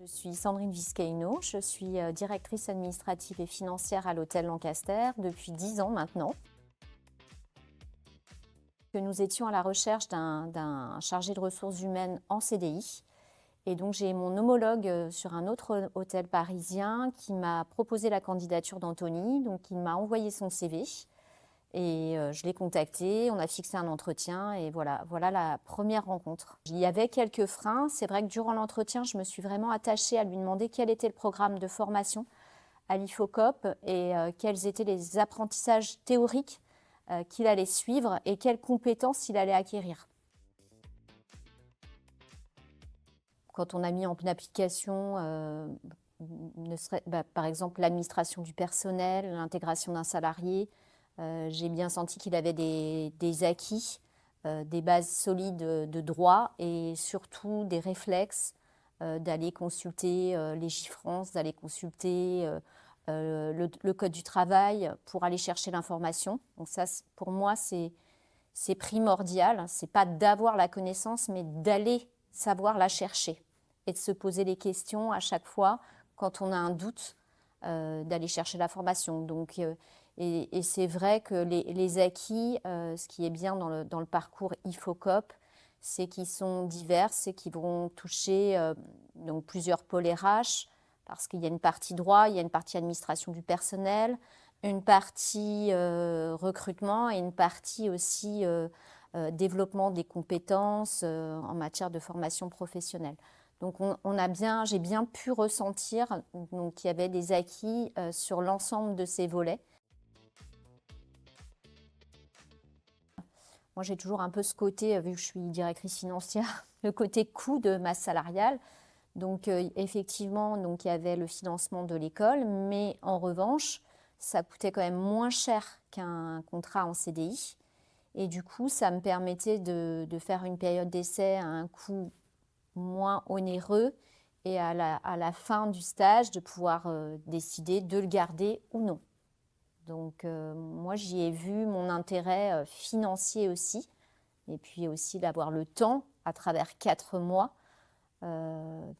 Je suis Sandrine Viscaino, je suis directrice administrative et financière à l'hôtel Lancaster depuis 10 ans maintenant. Nous étions à la recherche d'un chargé de ressources humaines en CDI. Et donc j'ai mon homologue sur un autre hôtel parisien qui m'a proposé la candidature d'Anthony. Donc il m'a envoyé son CV et je l'ai contacté, on a fixé un entretien et voilà la première rencontre. Il y avait quelques freins, c'est vrai que durant l'entretien, je me suis vraiment attachée à lui demander quel était le programme de formation à l'IFOCOP et quels étaient les apprentissages théoriques qu'il allait suivre et quelles compétences il allait acquérir. Quand on a mis en application, par exemple, l'administration du personnel, l'intégration d'un salarié, j'ai bien senti qu'il avait des acquis, des bases solides de droit et surtout des réflexes d'aller consulter Légifrance, d'aller consulter le Code du travail pour aller chercher l'information. Donc ça, pour moi, c'est primordial. C'est pas d'avoir la connaissance, mais d'aller savoir la chercher et de se poser les questions à chaque fois quand on a un doute, d'aller chercher la formation. Donc, et c'est vrai que les acquis, ce qui est bien dans le parcours IFOCOP, c'est qu'ils sont divers et qu'ils vont toucher donc plusieurs pôles RH, parce qu'il y a une partie droit, il y a une partie administration du personnel, une partie recrutement et une partie aussi développement des compétences en matière de formation professionnelle. Donc j'ai bien pu ressentir qu'il y avait des acquis sur l'ensemble de ces volets. Moi, j'ai toujours un peu ce côté, vu que je suis directrice financière, le côté coût de masse salariale. Donc effectivement, il y avait le financement de l'école, mais en revanche, ça coûtait quand même moins cher qu'un contrat en CDI. Et du coup, ça me permettait de faire une période d'essai à un coût moins onéreux et à la fin du stage, de pouvoir décider de le garder ou non. Donc moi, j'y ai vu mon intérêt financier aussi, et puis aussi d'avoir le temps, à travers 4 mois, de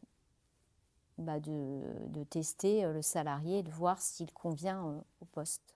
tester le salarié et de voir s'il convient au poste.